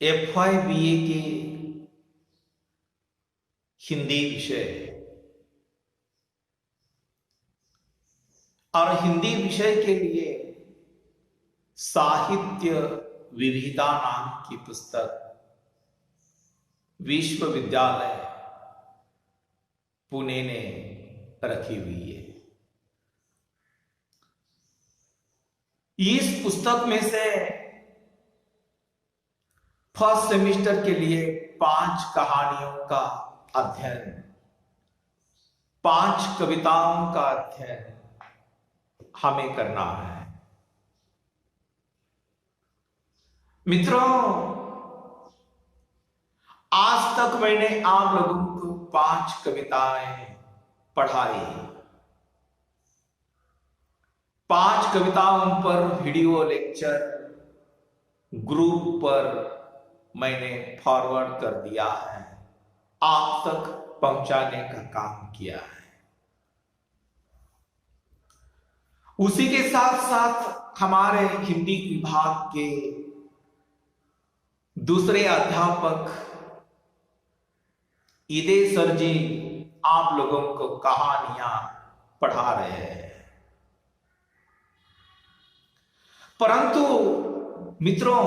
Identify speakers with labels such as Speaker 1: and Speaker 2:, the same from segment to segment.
Speaker 1: FY BA के हिंदी विषय और हिंदी विषय के लिए साहित्य विविधता नाम की पुस्तक विश्वविद्यालय पुणे ने रखी हुई है। इस पुस्तक में से फर्स्ट सेमेस्टर के लिए 5 कहानियों का अध्ययन, 5 कविताओं का अध्ययन हमें करना है। मित्रों, आज तक मैंने आप लोगों को 5 कविताएं पढ़ाई, 5 कविताओं पर वीडियो लेक्चर ग्रुप पर मैंने फॉरवर्ड कर दिया है, आप तक पहुंचाने का काम किया है। उसी के साथ साथ हमारे हिंदी विभाग के दूसरे अध्यापक ईदे सर जी आप लोगों को कहानियां पढ़ा रहे हैं। परंतु मित्रों,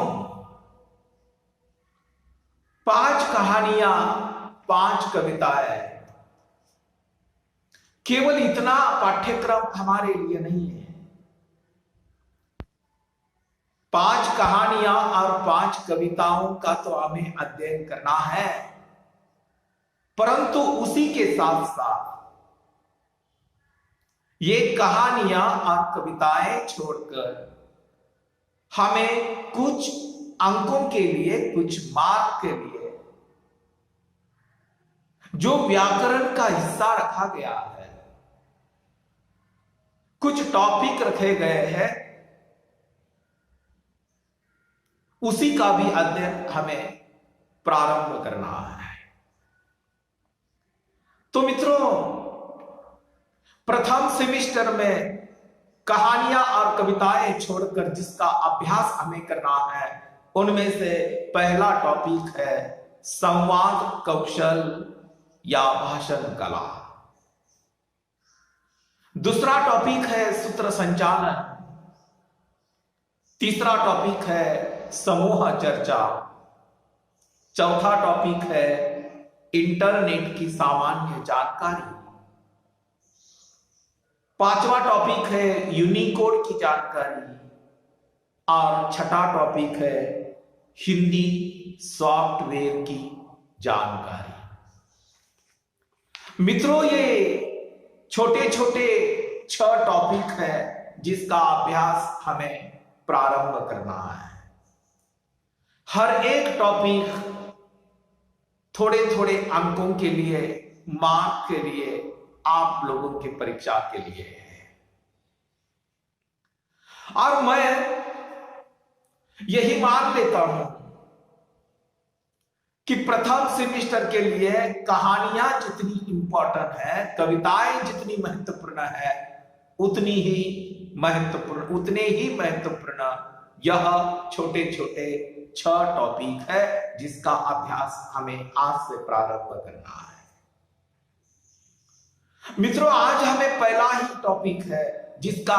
Speaker 1: 5 कहानियां, 5 कविताएं केवल इतना पाठ्यक्रम हमारे लिए नहीं है। 5 कहानियां और 5 कविताओं का तो हमें अध्ययन करना है, परंतु उसी के साथ साथ ये कहानियां और कविताएं छोड़कर हमें कुछ अंकों के लिए, कुछ मार्क के लिए जो व्याकरण का हिस्सा रखा गया है, कुछ टॉपिक रखे गए हैं, उसी का भी अध्ययन हमें प्रारंभ करना है। तो मित्रों, प्रथम सेमेस्टर में कहानियां और कविताएं छोड़कर जिसका अभ्यास हमें करना है, उनमें से पहला टॉपिक है संवाद कौशल या भाषण कला। दूसरा टॉपिक है सूत्र संचालन। तीसरा टॉपिक है समूह चर्चा। चौथा टॉपिक है इंटरनेट की सामान्य जानकारी। 5वां टॉपिक है यूनिकोड की जानकारी और 6ठा टॉपिक है हिंदी सॉफ्टवेयर की जानकारी। मित्रों, ये छोटे छोटे 6 टॉपिक है जिसका अभ्यास हमें प्रारंभ करना है। हर एक टॉपिक थोड़े थोड़े अंकों के लिए, मार्क के लिए, आप लोगों की परीक्षा के लिए है। और मैं यही मान लेता हूं कि प्रथम सेमेस्टर के लिए कहानियां जितनी इंपॉर्टेंट है, कविताएं जितनी महत्वपूर्ण है, उतने ही महत्वपूर्ण यह छोटे छोटे 6 टॉपिक है जिसका अभ्यास हमें आज से प्रारंभ करना है। मित्रों, आज हमें पहला ही टॉपिक है जिसका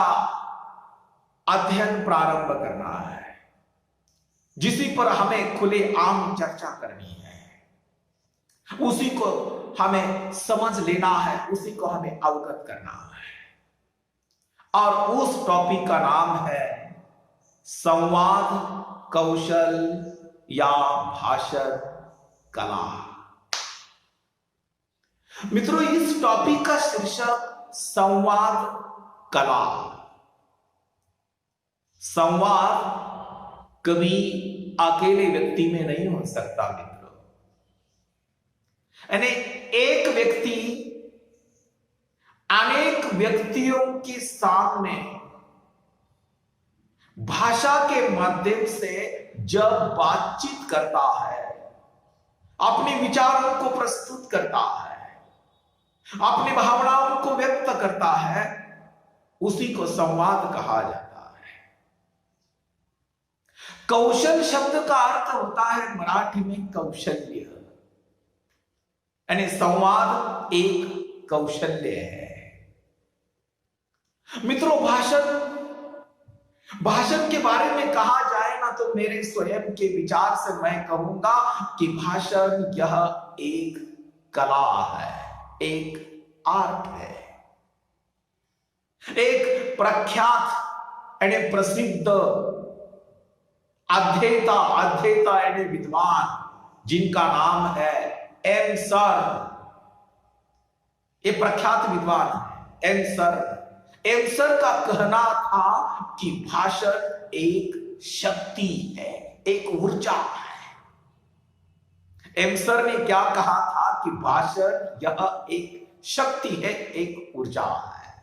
Speaker 1: अध्ययन प्रारंभ करना है, जिसी पर हमें खुले आम चर्चा करनी है, उसी को हमें समझ लेना है, उसी को हमें अवगत करना है। और उस टॉपिक का नाम है संवाद कौशल या भाषण कला। मित्रों, इस टॉपिक का शीर्षक संवाद कला। संवाद कभी अकेले व्यक्ति में नहीं हो सकता मित्रों। यानी एक व्यक्ति अनेक व्यक्तियों के सामने भाषा के माध्यम से जब बातचीत करता है, अपने विचारों को प्रस्तुत करता है, अपनी भावनाओं को व्यक्त करता है, उसी को संवाद कहा जाता है। कौशल शब्द का अर्थ होता है मराठी में कौशल्य, यानी संवाद एक कौशल्य है। मित्रों, भाषण के बारे में कहा जाए ना तो मेरे स्वयं के विचार से मैं कहूंगा कि भाषण यह एक कला है, एक आर्ट है। एक प्रख्यात यानी प्रसिद्ध अध्येता यानी विद्वान जिनका नाम है एम सर, ये प्रख्यात विद्वान है एम सर का कहना था कि भाषण एक शक्ति है, एक ऊर्जा है। एम सर ने क्या कहा था कि भाषण यह एक शक्ति है, एक ऊर्जा है।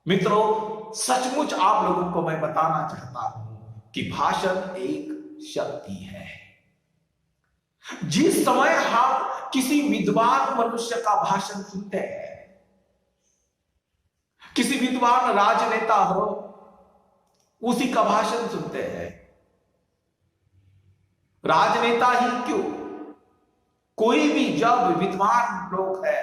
Speaker 1: मित्रों, सचमुच आप लोगों को मैं बताना चाहता हूं कि भाषण एक शक्ति है। जिस समय हम किसी विद्वान मनुष्य का भाषण सुनते हैं, किसी विद्वान राजनेता हो उसी का भाषण सुनते हैं, राजनेता ही क्यों, कोई भी जब विद्वान लोग है,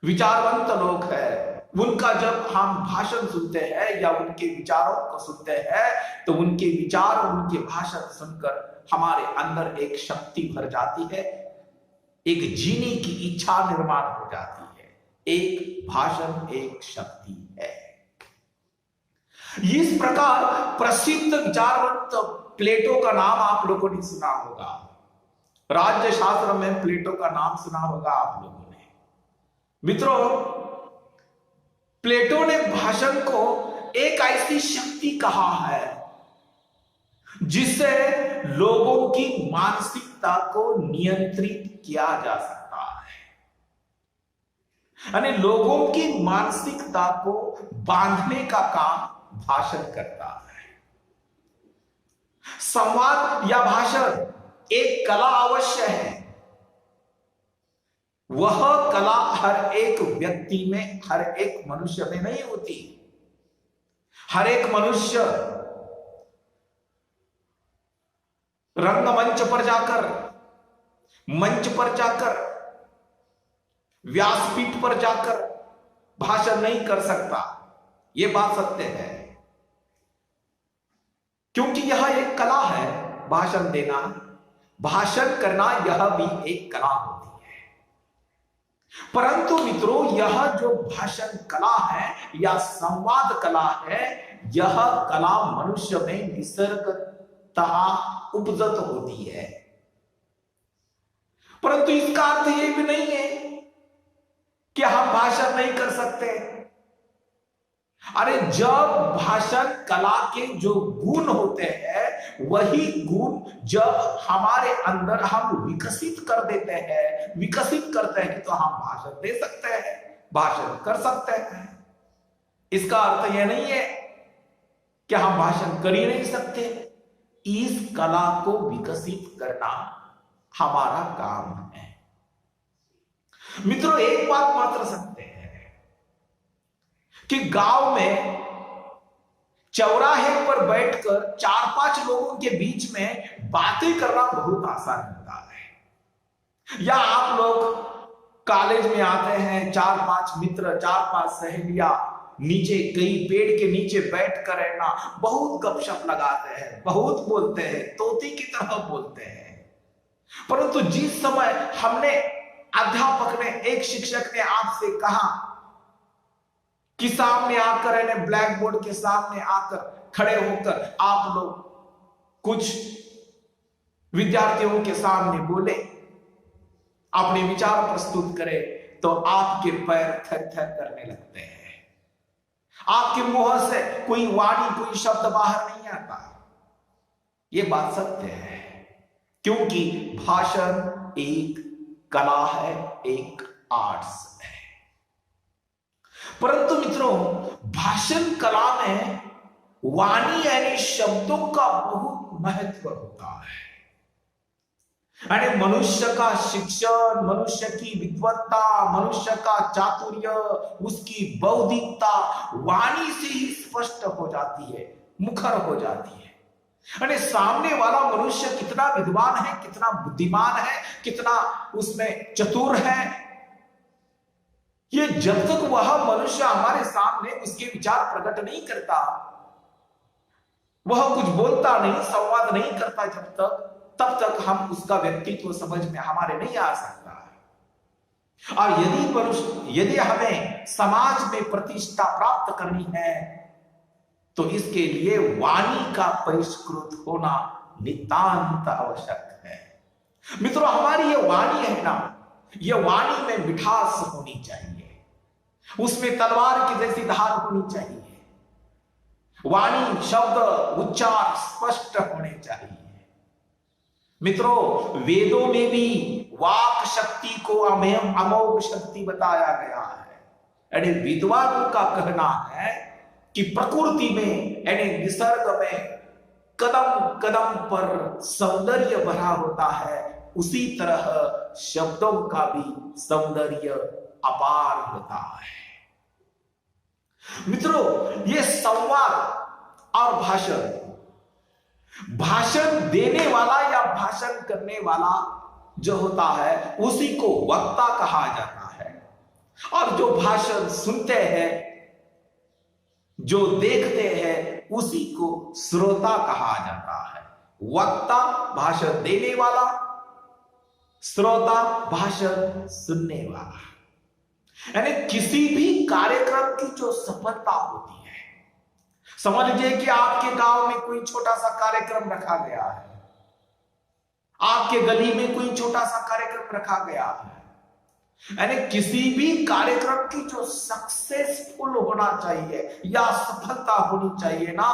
Speaker 1: विचारवंत लोग है, उनका जब हम भाषण सुनते हैं या उनके विचारों को सुनते हैं तो उनके विचार और उनके भाषण सुनकर हमारे अंदर एक शक्ति भर जाती है, एक जीने की इच्छा निर्माण हो जाती है। एक भाषण एक शक्ति है। इस प्रकार प्रसिद्ध विचारवंत प्लेटो का नाम आप लोगों ने सुना होगा, राज्य शास्त्र में प्लेटो का नाम सुना होगा आप लोगों ने। मित्रों, प्लेटो ने भाषण को एक ऐसी शक्ति कहा है जिससे लोगों की मानसिकता को नियंत्रित किया जा सकता है, यानी लोगों की मानसिकता को बांधने का काम भाषण करता है। संवाद या भाषण एक कला अवश्य है। वह कला हर एक व्यक्ति में, हर एक मनुष्य में नहीं होती। हर एक मनुष्य रंगमंच पर जाकर, मंच पर जाकर, व्यासपीठ पर जाकर भाषण नहीं कर सकता। यह बात सत्य है, क्योंकि यह एक कला है। भाषण देना, भाषण करना, यह भी एक कला होती है। परंतु मित्रों, यह जो भाषण कला है या संवाद कला है, यह कला मनुष्य में निसर्गतः उपजत होती है। परंतु इसका अर्थ यह भी नहीं है कि हम भाषण नहीं कर सकते। अरे, जब भाषण कला के जो गुण होते हैं, वही गुण जब हमारे अंदर हम विकसित कर देते हैं, विकसित करते हैं, तो हम भाषण दे सकते हैं, भाषण कर सकते हैं। इसका अर्थ यह नहीं है कि हम भाषण कर ही नहीं सकते। इस कला को विकसित करना हमारा काम है। मित्रों, एक बात मात्र सत्य है कि गांव में चौराहे पर बैठकर 4-5 लोगों के बीच में बातें करना बहुत आसान होता है। या आप लोग कॉलेज में आते हैं, 4-5 मित्र, 4-5 सहेलियां नीचे कई पेड़ के नीचे बैठ कर रहना, बहुत गपशप लगाते हैं, बहुत बोलते हैं, तोते की तरह बोलते हैं। परंतु जिस समय हमने, अध्यापक ने, एक शिक्षक ने आपसे कहा कि सामने आकर, ब्लैक बोर्ड के सामने आकर खड़े होकर आप लोग कुछ विद्यार्थियों के सामने बोले, अपने विचार प्रस्तुत करें, तो आपके पैर थर थर करने लगते हैं। आपके मुंह से कोई वाणी, कोई शब्द बाहर नहीं आता। यह बात सत्य है, क्योंकि भाषण एक कला है, एक आर्ट्स है। परंतु मित्रों, भाषण कला में वाणी यानी शब्दों का बहुत महत्व होता है। यानी मनुष्य का शिक्षण, मनुष्य की विद्वत्ता, मनुष्य का चातुर्य, उसकी बौद्धिकता वाणी से ही स्पष्ट हो जाती है, मुखर हो जाती है। अरे सामने वाला मनुष्य कितना विद्वान है, कितना बुद्धिमान है, कितना उसमें चतुर है, ये जब तक वह मनुष्य हमारे सामने उसके विचार प्रकट नहीं करता, वह कुछ बोलता नहीं, संवाद नहीं करता जब तक, तब तक हम उसका व्यक्तित्व समझ में हमारे नहीं आ सकता। और यदि हमें समाज में प्रतिष्ठा प्राप्त करनी है तो इसके लिए वाणी का परिष्कृत होना नितांत आवश्यक है। मित्रों, हमारी ये वाणी है ना, ये वाणी में मिठास होनी चाहिए, उसमें तलवार की जैसी धार होनी चाहिए, वाणी शब्द उच्चार स्पष्ट होने चाहिए। मित्रों, वेदों में भी वाक शक्ति को अमोघ शक्ति बताया गया है। यानी विद्वानों का कहना है कि प्रकृति में यानी निसर्ग में कदम कदम पर सौंदर्य भरा होता है, उसी तरह शब्दों का भी सौंदर्य अपार होता है। मित्रों, ये संवाद और भाषण देने वाला या भाषण करने वाला जो होता है उसी को वक्ता कहा जाता है, और जो भाषण सुनते हैं, जो देखते हैं, उसी को श्रोता कहा जाता है। वक्ता भाषण देने वाला, श्रोता भाषण सुनने वाला। यानी किसी भी कार्यक्रम की जो सफलता होती है, समझ लीजिए कि आपके गांव में कोई छोटा सा कार्यक्रम रखा गया है, आपके गली में कोई छोटा सा कार्यक्रम रखा गया है, यानी किसी भी कार्यक्रम की जो सक्सेसफुल होना चाहिए या सफलता होनी चाहिए ना,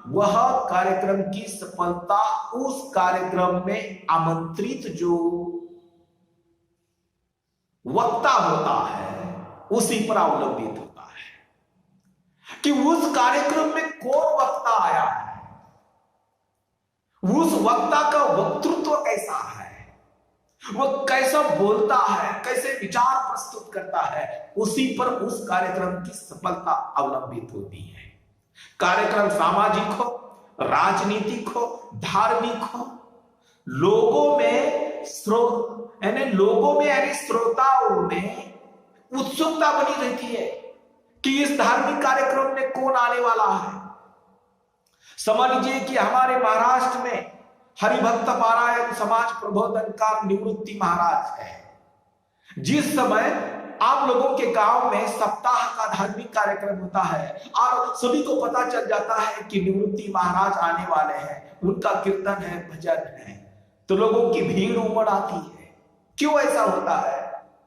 Speaker 1: वह कार्यक्रम की सफलता उस कार्यक्रम में आमंत्रित जो वक्ता होता है उसी पर अवलंबित होता है कि उस कार्यक्रम में कौन वक्ता आया है, उस वक्ता का वक्तृत्व कैसा है, वह कैसा बोलता है, कैसे विचार प्रस्तुत करता है, उसी पर उस कार्यक्रम की सफलता अवलंबित होती है। कार्यक्रम सामाजिक हो, राजनीतिक हो, धार्मिक हो, लोगों में श्रोताओं में उत्सुकता बनी रहती है कि इस धार्मिक कार्यक्रम में कौन आने वाला है। समझ लीजिए कि हमारे महाराष्ट्र में हरिभक्त पारायण समाज प्रबोधनकार निवृत्ति महाराज है। जिस समय आप लोगों के गांव में सप्ताह का धार्मिक कार्यक्रम होता है और सभी को पता चल जाता है कि निवृत्ति महाराज आने वाले हैं, उनका कीर्तन है, भजन है, तो लोगों की भीड़ उमड़ आती है। क्यों ऐसा होता है?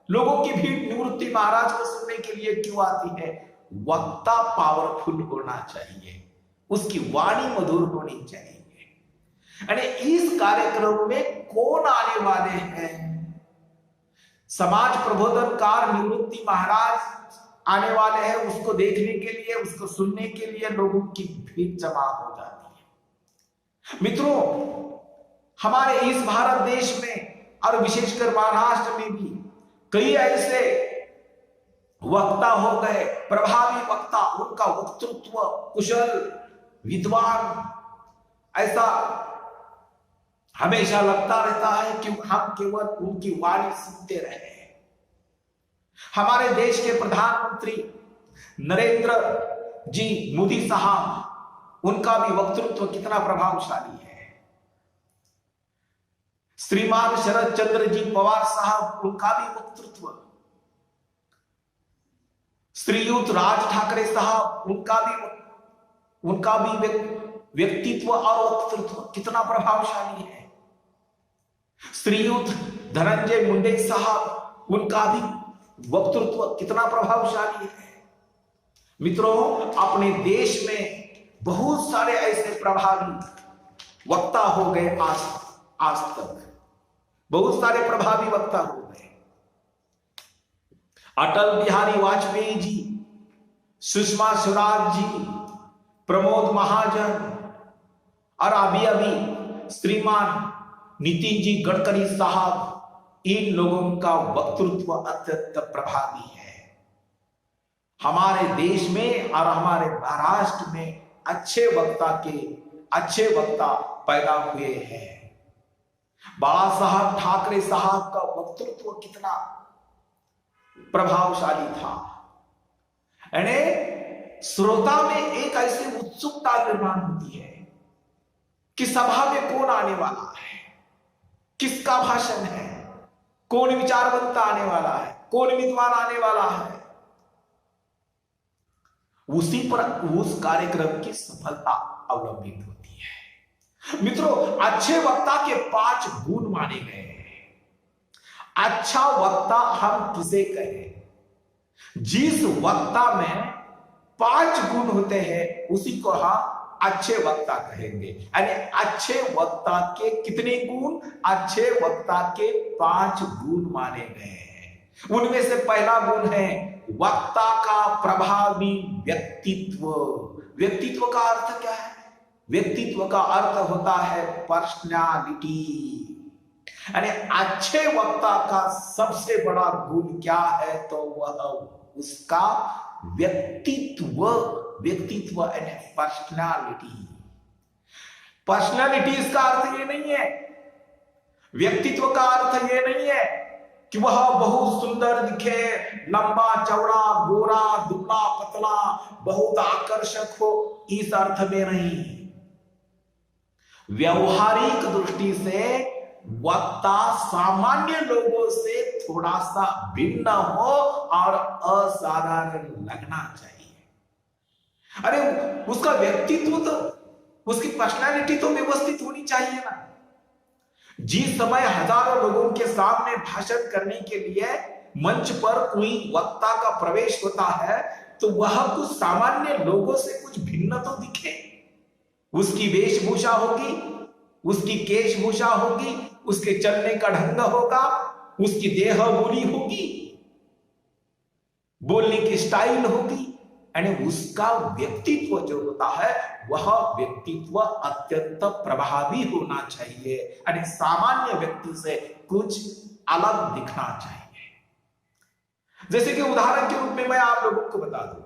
Speaker 1: लोगों की भीड़ निवृत्ति महाराज को सुनने के लिए क्यों आती है? वक्ता पावरफुल होना चाहिए, उसकी वाणी मधुर होनी चाहिए। अरे इस कार्यक्रम में कौन आने वाले हैं? समाज प्रबोधनकार निवृत्ति महाराज आने वाले हैं, उसको देखने के लिए, उसको सुनने के लिए लोगों की भीड़ जमा हो जाती है। मित्रों, हमारे इस भारत देश में और विशेषकर महाराष्ट्र में भी कई ऐसे वक्ता हो गए, प्रभावी वक्ता, उनका वक्तृत्व कुशल, विद्वान, ऐसा हमेशा लगता रहता है कि हम केवल उनकी वाणी सुनते रहे। हमारे देश के प्रधानमंत्री नरेंद्र जी मोदी साहब, उनका भी वक्तृत्व कितना प्रभावशाली है। श्रीमान शरद चंद्र जी पवार साहब, उनका भी वक्तृत्व, श्रीयुत राज ठाकरे साहब, उनका भी व्यक्तित्व और वक्तृत्व कितना प्रभावशाली है। श्रीयुत धनंजय मुंडे साहब, उनका भी वक्तृत्व कितना प्रभावशाली है। मित्रों, अपने देश में बहुत सारे ऐसे प्रभावी वक्ता हो गए, आज तक बहुत सारे प्रभावी वक्ता हो गए। अटल बिहारी वाजपेयी जी, सुषमा स्वराज जी, प्रमोद महाजन और अभी श्रीमान नितिन जी गडकरी साहब, इन लोगों का वक्तृत्व अत्यंत प्रभावी है। हमारे देश में और हमारे महाराष्ट्र में अच्छे वक्ता के अच्छे वक्ता पैदा हुए हैं। बाला साहब ठाकरे साहब का वक्तृत्व कितना प्रभावशाली था। यानी श्रोता में एक ऐसी उत्सुकता निर्माण होती है कि सभा में कौन आने वाला है, किसका भाषण है, कौन विचारवंत आने वाला है, कौन विद्वान आने वाला है। उसी पर उस कार्यक्रम की सफलता अवलंबित होती है। मित्रों, अच्छे वक्ता के 5 गुण माने गए हैं। अच्छा वक्ता हम किसे कहें? जिस वक्ता में 5 गुण होते हैं उसी को हम अच्छे वक्ता कहेंगे। यानी अच्छे वक्ता के कितने गुण? अच्छे वक्ता के 5 गुण माने गए हैं। उनमें से पहला गुण है वक्ता का प्रभावी व्यक्तित्व। व्यक्तित्व का अर्थ क्या है? व्यक्तित्व का अर्थ होता है पर्सनालिटी। यानी अच्छे वक्ता का सबसे बड़ा गुण क्या है? तो वह उसका व्यक्तित्व। व्यक्तित्व यानी पर्सनालिटी। पर्सनालिटी इसका अर्थ ये नहीं है, व्यक्तित्व का अर्थ ये नहीं है कि वह बहुत सुंदर दिखे, लंबा चौड़ा, गोरा, दुबला पतला, बहुत आकर्षक हो, इस अर्थ में नहीं। व्यवहारिक दृष्टि से वक्ता सामान्य लोगों से थोड़ा सा भिन्न हो और असाधारण लगना चाहिए। अरे उसका व्यक्तित्व तो, उसकी पर्सनालिटी तो व्यवस्थित होनी चाहिए ना। जिस समय हजारों लोगों के सामने भाषण करने के लिए मंच पर कोई वक्ता का प्रवेश होता है तो वह कुछ सामान्य लोगों से कुछ भिन्न तो दिखे। उसकी वेशभूषा होगी, उसकी केशभूषा होगी, उसके चलने का ढंग होगा, उसकी देह बोली होगी, बोलने की स्टाइल होगी। यानी उसका व्यक्तित्व जो होता है वह व्यक्तित्व अत्यंत प्रभावी होना चाहिए। यानी सामान्य व्यक्ति से कुछ अलग दिखना चाहिए। जैसे कि उदाहरण के रूप में मैं आप लोगों को बता दूं,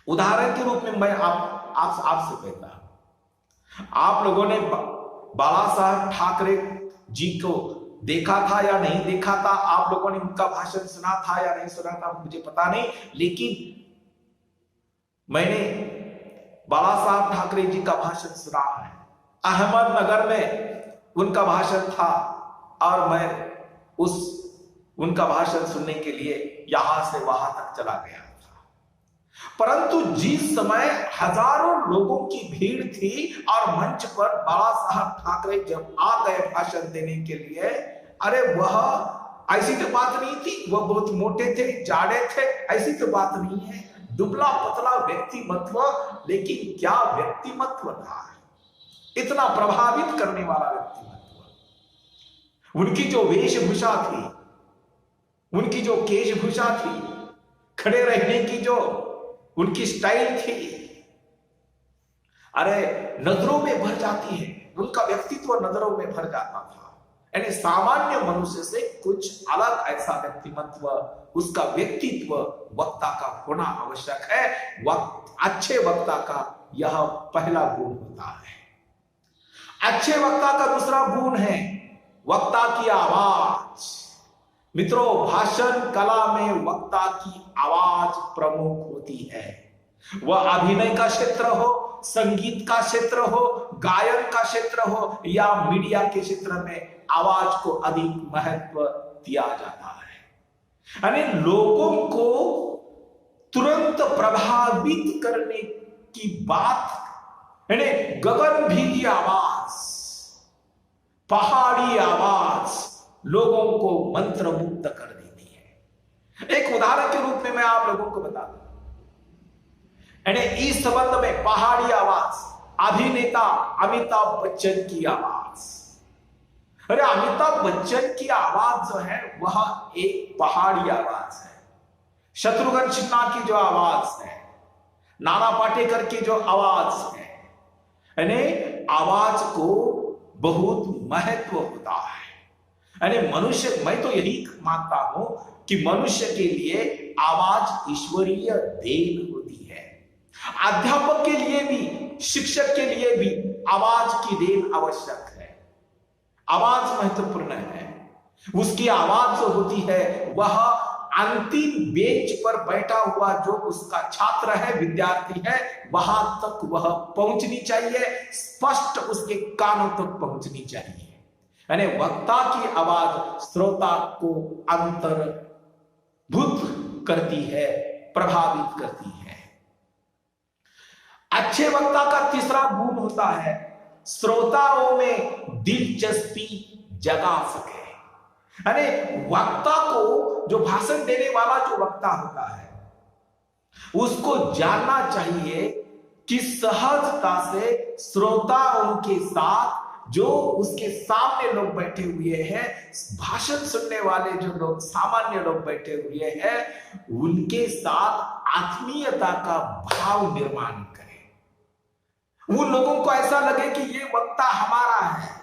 Speaker 1: उदाहरण के रूप में मैं आपसे कहता हूं, आप लोगों ने बाला साहब ठाकरे जी को देखा था या नहीं देखा था, आप लोगों ने उनका भाषण सुना था या नहीं सुना था, मुझे पता नहीं, लेकिन मैंने बाला साहब ठाकरे जी का भाषण सुना है। अहमदनगर में उनका भाषण था और मैं उनका भाषण सुनने के लिए यहां से वहां तक चला गया था। परंतु जिस समय हजारों लोगों की भीड़ थी और मंच पर बाला साहब ठाकरे जब आ गए भाषण देने के लिए, अरे वह ऐसी तो बात नहीं थी वह बहुत मोटे थे, जाड़े थे, ऐसी तो बात नहीं है। दुबला पतला व्यक्तिमत्व, लेकिन क्या व्यक्तिमत्व था, इतना प्रभावित करने वाला व्यक्तिमत्व। उनकी जो वेशभूषा थी, उनकी जो केशभूषा थी, खड़े रहने की जो उनकी स्टाइल थी, अरे नजरों में भर जाती है। उनका व्यक्तित्व नजरों में भर जाता था। यानी सामान्य मनुष्य से कुछ अलग ऐसा व्यक्तिमत्व, उसका व्यक्तित्व वक्ता का होना आवश्यक है। अच्छे वक्ता का यह पहला गुण होता है। अच्छे वक्ता का दूसरा गुण है वक्ता की आवाज। मित्रों, भाषण कला में वक्ता की आवाज प्रमुख होती है। वह अभिनय का क्षेत्र हो, संगीत का क्षेत्र हो, गायन का क्षेत्र हो या मीडिया के क्षेत्र में आवाज को अधिक महत्व दिया जाता है। यानी लोगों को तुरंत प्रभावित करने की बात, यानी गगनभेदी आवाज, पहाड़ी आवाज लोगों को मंत्रमुग्ध कर देती है। एक उदाहरण के रूप में मैं आप लोगों को बता दूं, यानी इस संबंध में पहाड़ी आवाज, अभिनेता अमिताभ बच्चन की आवाज। अरे अमिताभ बच्चन की आवाज जो है वह एक पहाड़ी आवाज है। शत्रुघ्न सिन्हा की जो आवाज है, नाना पाटेकर की जो आवाज है, यानी आवाज को बहुत महत्व होता है। यानी मनुष्य, मैं तो यही मानता हूं कि मनुष्य के लिए आवाज ईश्वरीय देन होती है। अध्यापक के लिए भी, शिक्षक के लिए भी आवाज की देन आवश्यक है। आवाज महत्वपूर्ण है। उसकी आवाज जो होती है वह अंतिम बेंच पर बैठा हुआ जो उसका छात्र है, विद्यार्थी है, वहां तक वह पहुंचनी चाहिए, स्पष्ट उसके कानों तक पहुंचनी चाहिए। यानी वक्ता की आवाज श्रोता को अंतर्भूत करती है, प्रभावित करती है। अच्छे वक्ता का तीसरा गुण होता है श्रोताओं में दिलचस्पी जगा सके। अरे वक्ता को, जो भाषण देने वाला जो वक्ता होता है, उसको जानना चाहिए कि सहजता से श्रोताओं के साथ, जो उसके सामने लोग बैठे हुए हैं, भाषण सुनने वाले जो लोग, सामान्य लोग बैठे हुए हैं, उनके साथ आत्मीयता का भाव निर्माण करे। उन लोगों को ऐसा लगे कि ये वक्ता हमारा है।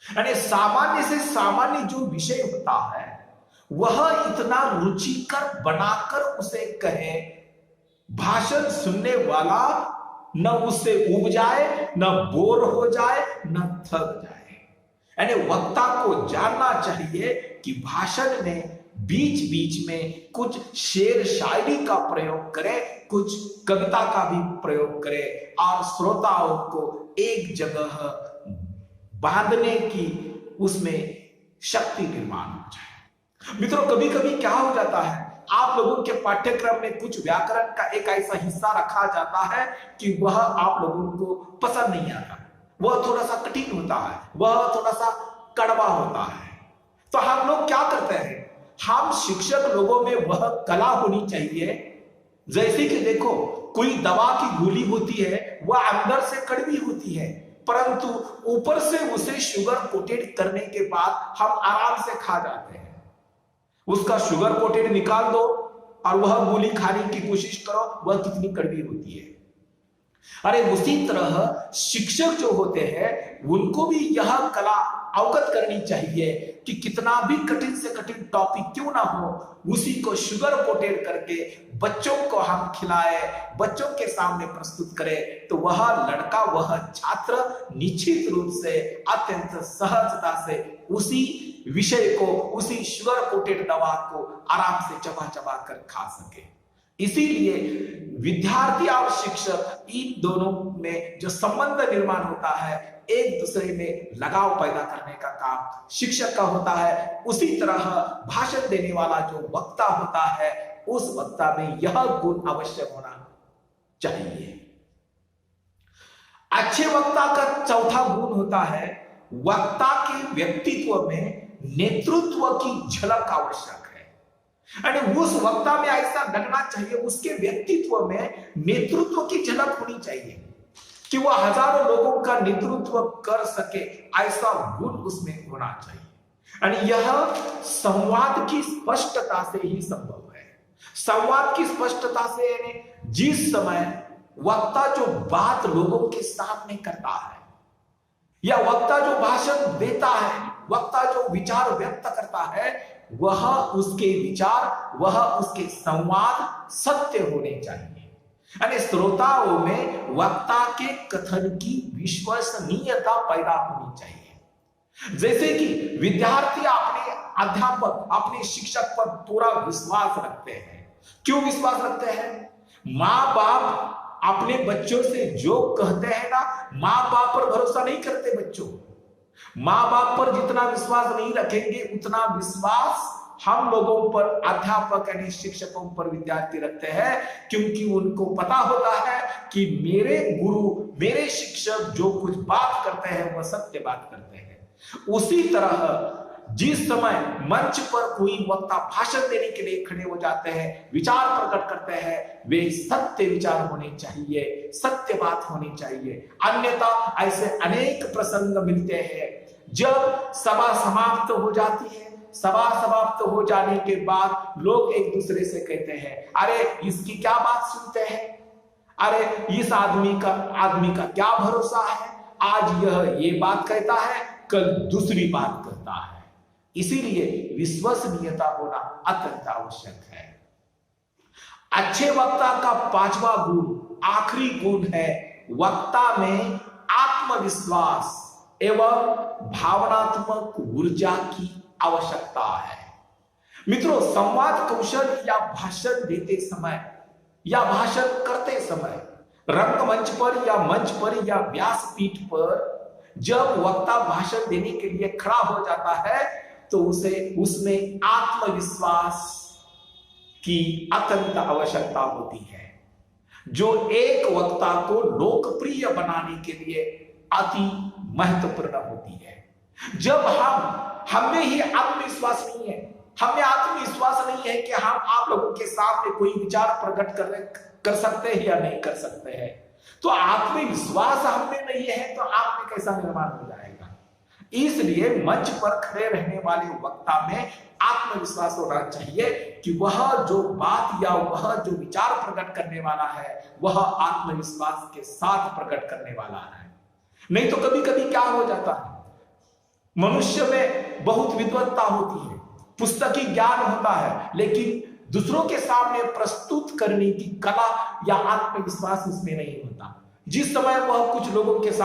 Speaker 1: यानी सामान्य से सामान्य जो विषय होता है वह इतना रुचिकर बनाकर उसे कहे, भाषण सुनने वाला न उससे उब जाए, न बोर हो जाए, न थक जाए। यानी वक्ता को जानना चाहिए कि भाषण में बीच बीच में कुछ शेर शायरी का प्रयोग करे, कुछ कविता का भी प्रयोग करे और श्रोताओं को एक जगह बांधने की उसमें शक्ति निर्माण हो जाए। मित्रों, कभी कभी क्या हो जाता है, आप लोगों के पाठ्यक्रम में कुछ व्याकरण का एक ऐसा हिस्सा रखा जाता है कि वह आप लोगों को पसंद नहीं आता, वह थोड़ा सा कठिन होता है, वह थोड़ा सा कड़वा होता है। तो हम लोग क्या करते हैं, हम शिक्षक लोगों में वह कला होनी चाहिए, जैसे कि देखो कोई दवा की गोली होती है, वह अंदर से कड़वी होती है, परंतु ऊपर से उसे शुगर कोटेड करने के बाद हम आराम से खा जाते हैं। उसका शुगर कोटेड निकाल दो और वह गोली खाने की कोशिश करो, वह कितनी कड़वी होती है। अरे उसी तरह शिक्षक जो होते हैं उनको भी यह कला अवगत करनी चाहिए कि कितना भी कठिन से कठिन टॉपिक क्यों ना हो, उसी को शुगर कोटेड करके बच्चों को हम खिलाए, बच्चों के सामने प्रस्तुत करें, तो वह लड़का, वह छात्र निश्चित रूप से अत्यंत सहजता से उसी विषय को, उसी शुगर कोटेड दवा को आराम से चबा चबा कर खा सके। इसीलिए विद्यार्थी और शिक्षक, इन दोनों में जो संबंध निर्माण होता है, एक दूसरे में लगाव पैदा करने का काम शिक्षक का होता है। उसी तरह भाषण देने वाला जो वक्ता होता है, उस वक्ता में यह गुण अवश्य होना चाहिए। अच्छे वक्ता का चौथा गुण होता है वक्ता के व्यक्तित्व में नेतृत्व की झलक आवश्यक है। यानी उस वक्ता में ऐसा लगना चाहिए, उसके व्यक्तित्व में नेतृत्व की झलक होनी चाहिए कि वह हजारों लोगों का नेतृत्व कर सके, ऐसा गुण उसमें होना चाहिए। यानी यह संवाद की स्पष्टता से ही संभव है। संवाद की स्पष्टता से, यानी जिस समय वक्ता जो बात लोगों के सामने करता है, या वक्ता जो भाषण देता है, वक्ता जो विचार व्यक्त करता है, वह उसके विचार, वह उसके संवाद सत्य होने चाहिए। यानी श्रोताओं में वक्ता के कथन की विश्वसनीयता पैदा होनी चाहिए। जैसे कि विद्यार्थी अपने अध्यापक, अपने शिक्षक पर पूरा विश्वास रखते हैं। क्यों विश्वास रखते हैं? माँ बाप अपने बच्चों से जो कहते हैं ना, माँ बाप पर भरोसा नहीं करते बच्चों। माँ बाप पर जितना विश्वास नहीं रखेंगे, उतना विश्वास हम लोगों पर, अध्यापक यानी शिक्षकों पर विद्यार्थी रखते हैं, क्योंकि उनको पता होता है कि मेरे गुरु, मेरे शिक्षक जो कुछ बात करते हैं वह सत्य बात करते हैं। उसी तरह जिस समय मंच पर कोई वक्ता भाषण देने के लिए खड़े हो जाते हैं, विचार प्रकट करते हैं, वे सत्य विचार होने चाहिए, सत्य बात होनी चाहिए। अन्यथा ऐसे अनेक प्रसंग मिलते हैं जब सभा समाप्त हो जाती है, सभा समाप्त हो जाने के बाद लोग एक दूसरे से कहते हैं, अरे इसकी क्या बात सुनते हैं, अरे इस आदमी का क्या भरोसा है, आज यह ये बात कहता है, कल दूसरी बात कहता है। इसीलिए विश्वसनीयता होना अत्यंत आवश्यक है। अच्छे वक्ता का पांचवा गुण, आखिरी गुण है, वक्ता में आत्मविश्वास एवं भावनात्मक ऊर्जा की आवश्यकता है। मित्रों, संवाद कौशल या भाषण देते समय या भाषण करते समय रंगमंच पर या मंच पर या व्यासपीठ पर जब वक्ता भाषण देने के लिए खड़ा हो जाता है तो उसे उसमें आत्मविश्वास की अत्यंत आवश्यकता होती है, जो एक वक्ता को लोकप्रिय बनाने के लिए अति महत्वपूर्ण होती है। जब हम में ही आत्मविश्वास नहीं है, हमें आत्मविश्वास नहीं है कि हम आप लोगों के सामने कोई विचार प्रकट कर सकते हैं या नहीं कर सकते हैं, तो आत्मविश्वास हमें नहीं है तो आप में कैसा निर्माण हो जाएगा। इसलिए मंच पर खड़े रहने वाले वक्ता में आत्मविश्वास होना चाहिए कि वह जो बात या वह जो विचार प्रकट करने वाला है वह आत्मविश्वास के साथ प्रकट करने वाला है। नहीं तो कभी कभी क्या हो जाता है, मनुष्य में बहुत विद्वत्ता होती है, पुस्तकी ज्ञान होता है, लेकिन दूसरों के सामने प्रस्तुत करने की कला या आत्मविश्वास उसमें नहीं होता। जिस समय वह कुछ लोगों के साथ